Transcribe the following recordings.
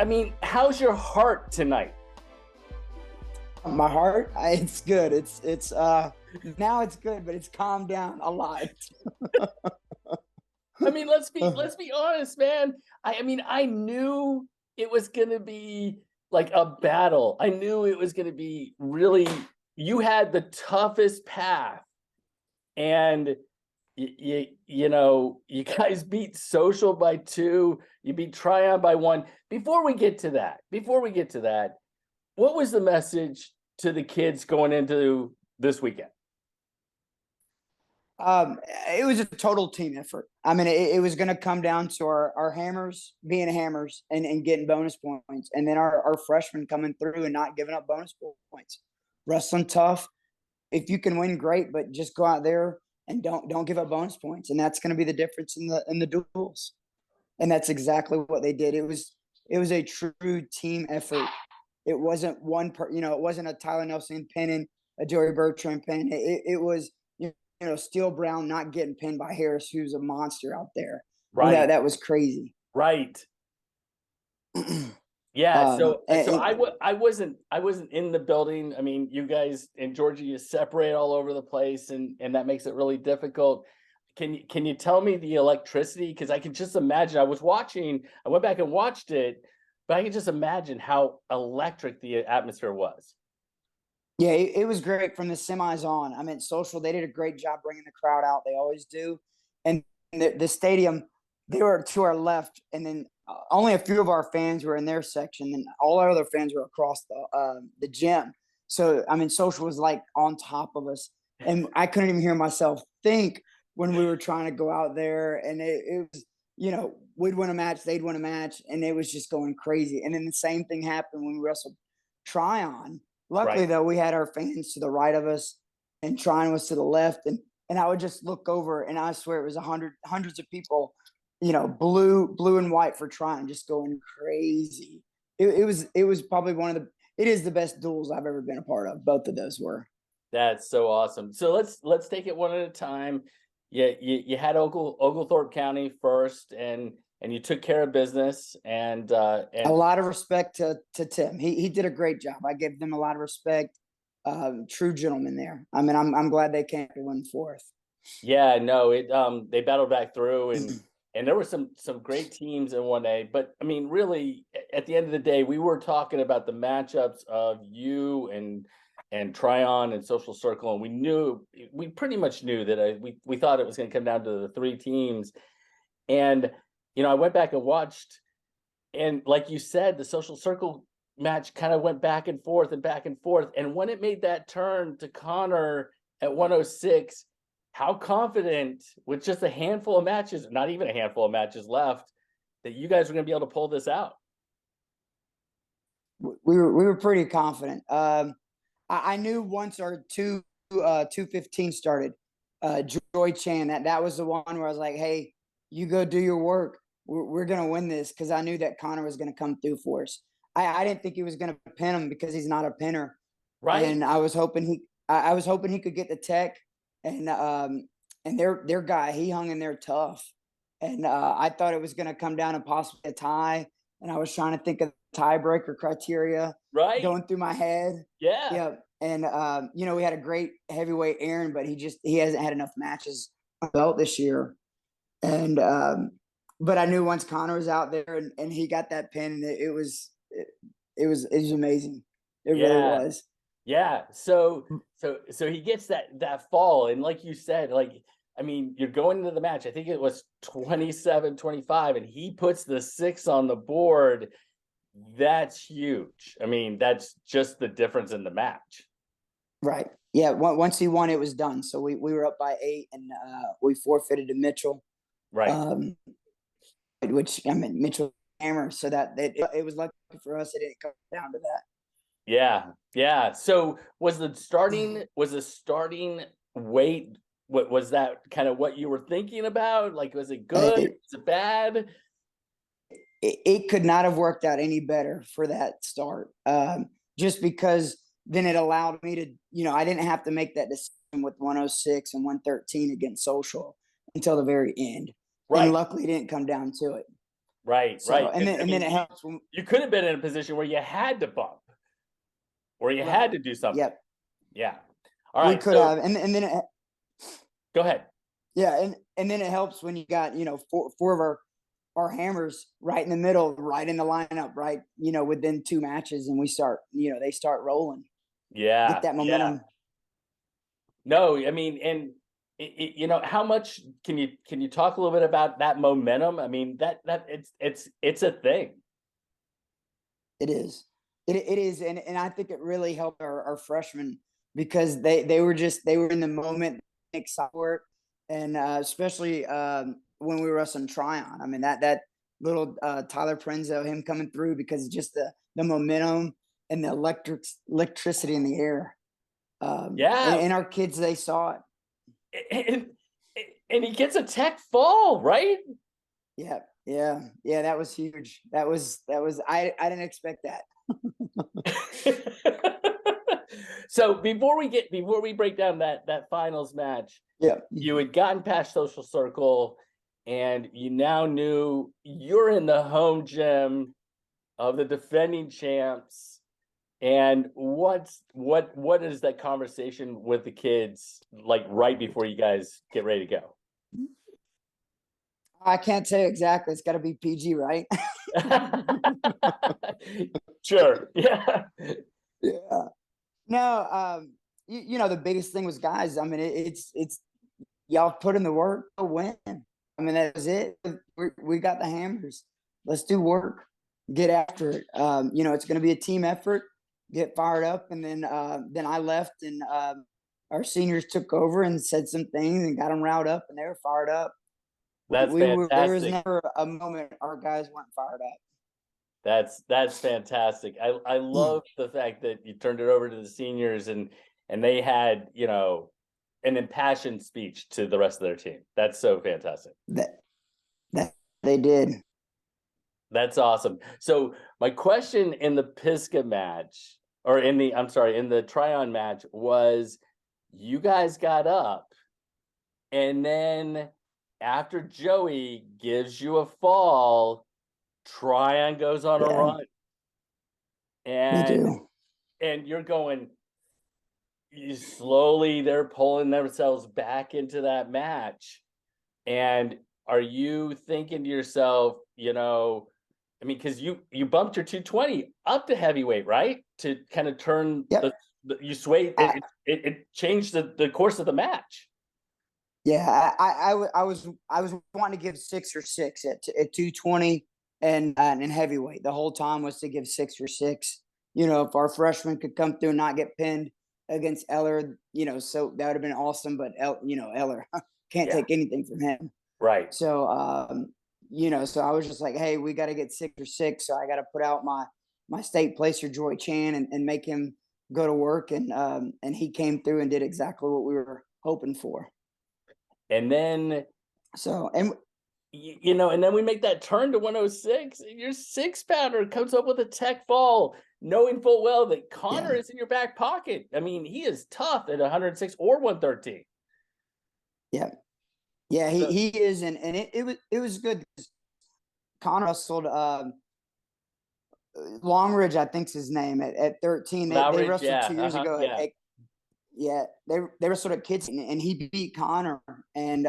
mean, how's your heart tonight? My heart, it's good. It's now it's good, but it's calmed down a lot. I mean, let's be honest, man. I mean, I knew it was gonna be like a battle. I knew it was gonna be really. You had the toughest path, and you guys beat Social by 2. You beat Trion by 1. Before we get to that, what was the message to the kids going into this weekend? It was a total team effort. I mean, it was going to come down to our hammers being hammers and getting bonus points, and then our freshmen coming through and not giving up bonus points, wrestling tough. If you can win, great, but just go out there and don't give up bonus points, and that's going to be the difference in the duels. And that's exactly what they did. It was a true team effort. It wasn't it wasn't a Tyler Nelson pinning, a Joey Bertrand pin. It was Steele Brown not getting pinned by Harris, who's a monster out there. Right. That was crazy. Right. Yeah. So I wasn't in the building. I mean, you guys in Georgia, you separate all over the place, and that makes it really difficult. Can you tell me the electricity? Because I can just imagine. I went back and watched it, but I can just imagine how electric the atmosphere was. Yeah, it was great from the semis on. I mean, Social, they did a great job bringing the crowd out. They always do. And the stadium, they were to our left, and then only a few of our fans were in their section, and all our other fans were across the gym. So, I mean, Social was like on top of us, and I couldn't even hear myself think when we were trying to go out there. And it was, we'd win a match, they'd win a match, and it was just going crazy. And then the same thing happened when we wrestled Trion. Luckily, though, we had our fans to the right of us, and Trion was to the left. And I would just look over, and I swear it was hundreds of people, blue and white for Trion, just going crazy. It was probably it is the best duels I've ever been a part of. Both of those were. That's so awesome. So let's take it one at a time. Yeah, you had Oglethorpe County first, and you took care of business, and a lot of respect to Tim. He did a great job. I give them a lot of respect. True gentleman there. I mean, I'm glad they came to win fourth. Yeah, no, they battled back through, and there were some great teams in 1A. But I mean, really, at the end of the day, we were talking about the matchups of you and Trion and Social Circle, and we pretty much knew that we thought it was going to come down to the 3 teams. And I went back and watched, and like you said, the Social Circle match kind of went back and forth and back and forth. And when it made that turn to Connor at 106, how confident, with just a handful of matches, not even a handful of matches left, that you guys were going to be able to pull this out? We were pretty confident. I knew once our 215 started, Joy Chan, that was the one where I was like, hey, you go do your work. We're going to win this, because I knew that Connor was going to come through for us. I didn't think he was going to pin him, because he's not a pinner. Right. And I was hoping he could get the tech, and their guy, he hung in there tough. And I thought it was going to come down to possibly a tie. And I was trying to think of tiebreaker criteria going through my head. Yeah. Yeah. And, we had a great heavyweight Aaron, but he hasn't had enough matches on the belt this year. And, but I knew once Connor was out there and he got that pin, and it was amazing. It really was. Yeah. So he gets that fall. And like you said, I mean, you're going into the match, I think it was 27-25, and he puts the 6 on the board. That's huge. I mean, that's just the difference in the match. Right. Yeah. Once he won, it was done. So we were up by 8, and we forfeited to Mitchell. Right. Which, I mean, Mitchell hammer. So that it was lucky for us. It didn't come down to that. Yeah. Yeah. So was the starting weight, what was that kind of what you were thinking about? Like, was it good? Was it bad? It could not have worked out any better for that start. Just because then it allowed me to, I didn't have to make that decision with 106 and 113 against Social until the very end. Right. And luckily it didn't come down to it. Right, So, right. and then I and then mean, it helps when you could have been in a position where you had to bump, or you right. had to do something. Yep. Yeah. All We right. could So have, and then go ahead. yeah, and then it helps when you got four of our hammers right in the middle, right in the lineup, right, within 2 matches, and we start, they start rolling, get Yeah, that yeah. momentum. No, I mean, and how much can you talk a little bit about that momentum? I mean, that it's a thing. It is, it is, and I think it really helped our freshmen because they were in the moment, excited for it, and especially when we were wrestling Trion. I mean that little Tyler Prenzo, him coming through because just the momentum and the electricity in the air. Yeah, And our kids, they saw it. and and he gets a tech fall, right? Yeah, yeah, yeah. That was huge. That was. I didn't expect that. So before we break down that finals match, Yeah, you had gotten past social circle, and you now knew you're in the home gym of the defending champs. And what is that conversation with the kids like right before you guys get ready to go? I can't tell you exactly. It's got to be PG, right? Sure. Yeah. Yeah. No. The biggest thing was guys. I mean, it's y'all put in the work to win. I mean, that was it. We got the hammers. Let's do work. Get after it. It's going to be a team effort. Get fired up, and then I left, and our seniors took over and said some things and got them riled up, and they were fired up. That's There was fantastic. never a moment our guys weren't fired up. That's fantastic. I love the fact that you turned it over to the seniors, and they had, an impassioned speech to the rest of their team. That's so fantastic. That that they did. That's awesome. So my question in the Pisgah match, or I'm sorry, in the Trion match was, you guys got up, and then after Joey gives you a fall, Trion goes on a Yeah, run, they and do. you're going, they're pulling themselves back into that match. And are you thinking to yourself, I mean, because you bumped your 220 up to heavyweight, right? To kind of turn Yep. you sway it changed the course of the match. Yeah, I was wanting to give 6 or 6 at 220 and in heavyweight. The whole time was to give 6 or 6. If our freshman could come through and not get pinned against Eller, so that would have been awesome. But Eller can't Yeah, take anything from him. right. So so I was just like, hey, we got to get 6 or 6. So I got to put out my state placer Joy Chan and make him go to work, and he came through and did exactly what we were hoping for. And then So, and and then we make that turn to 106, and your 6-pounder comes up with a tech fall, knowing full well that yeah, Connor is in your back pocket. I mean, he is tough at 106 or 113. yeah, yeah, he So he is, and it was good. Connor wrestled Longridge, I think's his name, at 13. They Lowridge, wrestled yeah, 2 years ago yeah. yeah, they wrestled at Kids, and he beat Connor, and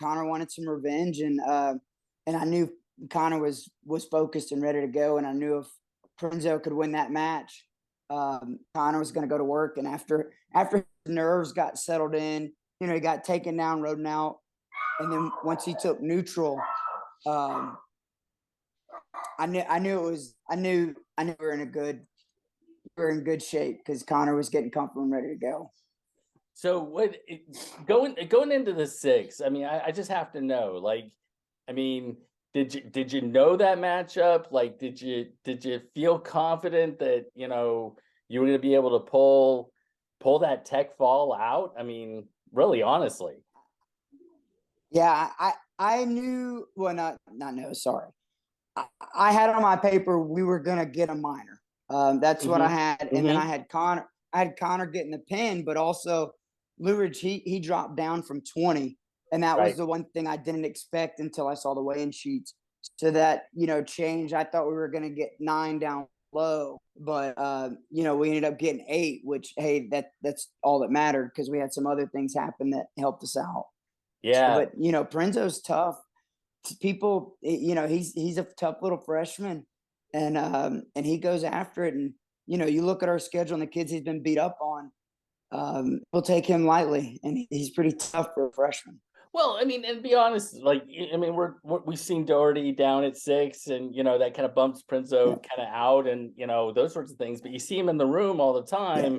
Connor wanted some revenge, and I knew Connor was focused and ready to go, and I knew if Prinzo could win that match, Connor was going to go to work, and after his nerves got settled in, he got taken down, rode out, and then once he took neutral, um, I knew we were in good shape because Connor was getting comfortable and ready to go. So going into the 6, I mean, I just have to know, like, I mean, did you know that matchup? Like, did you feel confident that you were going to be able to pull that tech fall out? I mean, really, honestly. Yeah, I knew. Well, not no. Sorry, I had on my paper we were gonna get a minor. That's what I Hmm. had, and then Hmm. I had Connor. I had Connor getting the pin, but also Luridge. He dropped down from 20, and that was Right. the one thing I didn't expect until I saw the weigh-in sheets. So that, changed. I thought we were going to get 9 down low, but we ended up getting 8, which, hey, that's all that mattered because we had some other things happen that helped us out. Yeah. But Prenzo's tough. People, he's a tough little freshman, and he goes after it. And you look at our schedule and the kids he's been beat up on. We'll take him lightly, and he's pretty tough for a freshman. Well, I mean, and be honest, like, I mean, we've seen Doherty down at 6, and that kind of bumps Prinzo Yeah. kind of out, and those sorts of things. But you see him in the room all the time,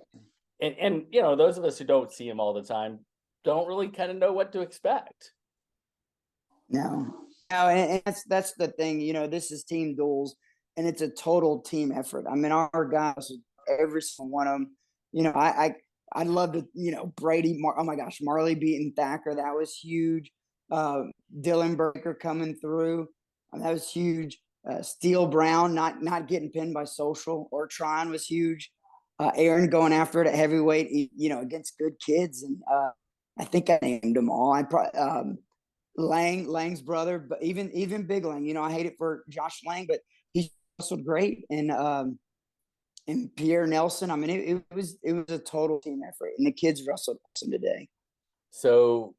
and those of us who don't see him all the time don't really kind of know what to expect. No, and that's the thing. This is team duels, and it's a total team effort. I mean, our guys, every single one of them. I'd love to, Brady. Oh my gosh, Marley beating Thacker, that was huge. Dylan Baker coming through, that was huge. Steele Brown not getting pinned by Social or Trion was huge. Aaron going after it at heavyweight, against good kids, and I think I named them all. I probably Lang's brother, but even Big Lang. I hate it for Josh Lang, but he's wrestled great, and Pierre Nelson. I mean, it was a total team effort, and the kids wrestled awesome today. So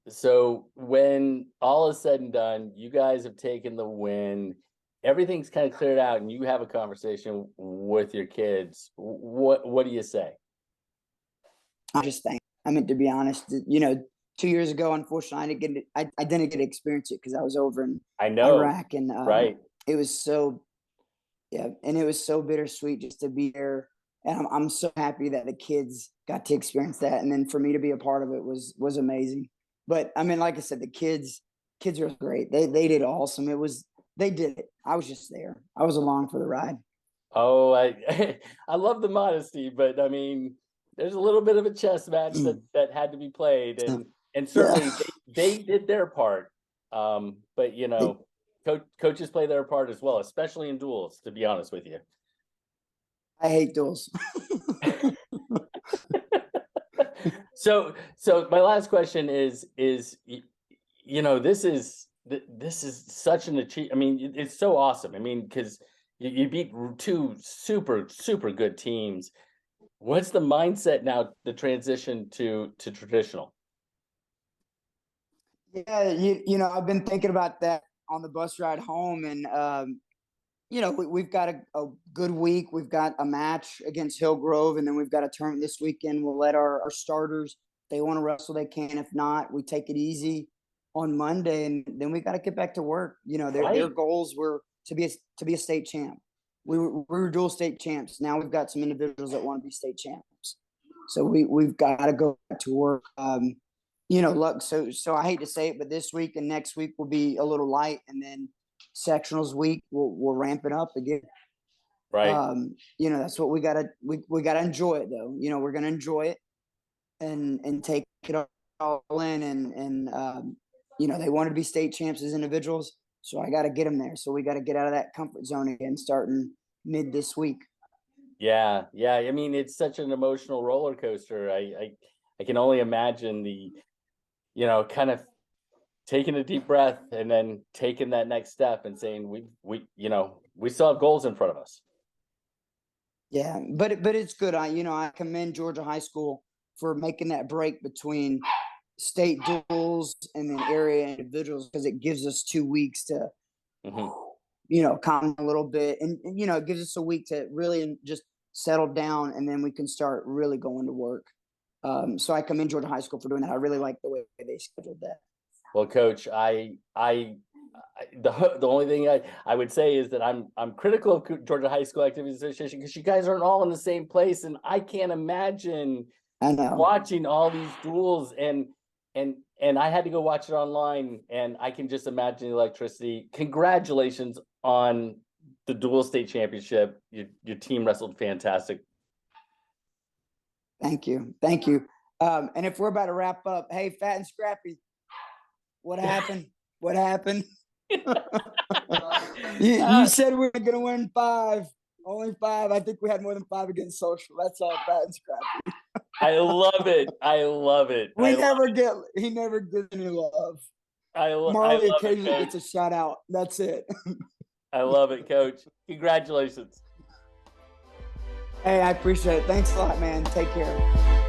when all is said and done, you guys have taken the win. Everything's kind of cleared out, and you have a conversation with your kids. What do you say? I just think. I mean, to be honest, 2 years ago, unfortunately, I didn't get to experience it because I was over in Iraq, and right. It was so. Yeah, and it was so bittersweet just to be there, and I'm so happy that the kids got to experience that, and then for me to be a part of it was amazing. But I mean, like I said, the kids were great. They did awesome. They did it. I was just there. I was along for the ride. Oh, I I love the modesty, but I mean, there's a little bit of a chess match that had to be played, and certainly they did their part. But coaches play their part as well, especially in duels, to be honest with you. I hate duels. So my last question is this is such an achievement. I mean, it's so awesome. I mean, because you beat 2 super good teams. What's the mindset now, the transition to traditional? Yeah, I've been thinking about that on the bus ride home, and we've got a good week. We've got a match against Hillgrove, and then we've got a tournament this weekend. We'll let our starters, if they want to wrestle, they can. If not, we take it easy on Monday, and then we got to get back to work. Their goals were to be a state champ. We were dual state champs. Now we've got some individuals that want to be state champs. So we've got to go back to work. Look, so I hate to say it, but this week and next week will be a little light, and then sectionals week we'll ramp it up again. Right. That's what we gotta enjoy it though. We're gonna enjoy it and take it all in, and they want to be state champs as individuals, so I got to get them there. So we got to get out of that comfort zone again, starting mid this week. Yeah. I mean, it's such an emotional roller coaster. I can only imagine the kind of taking a deep breath and then taking that next step and saying we still have goals in front of us. Yeah, but it's good. I commend Georgia High School for making that break between state duels and then area individuals, because it gives us 2 weeks to calm a little bit, and it gives us a week to really just settle down, and then we can start really going to work. So I commend Georgia High School for doing that. I really like the way they scheduled that. Well, Coach, the only thing I would say is that I'm critical of Georgia High School Activities Association because you guys aren't all in the same place, and I can't imagine watching all these duels, and I had to go watch it online, and I can just imagine the electricity. Congratulations on the dual state championship. Your team wrestled fantastic. Thank you. And if we're about to wrap up, hey, Fat and Scrappy, what happened? You said we were going to win 5. Only 5. I think we had more than 5 against Social. That's all, Fat and Scrappy. I love it. He never gets any love. Marley occasionally gets a shout out. That's it. I love it, Coach. Congratulations. Hey, I appreciate it. Thanks a lot, man. Take care.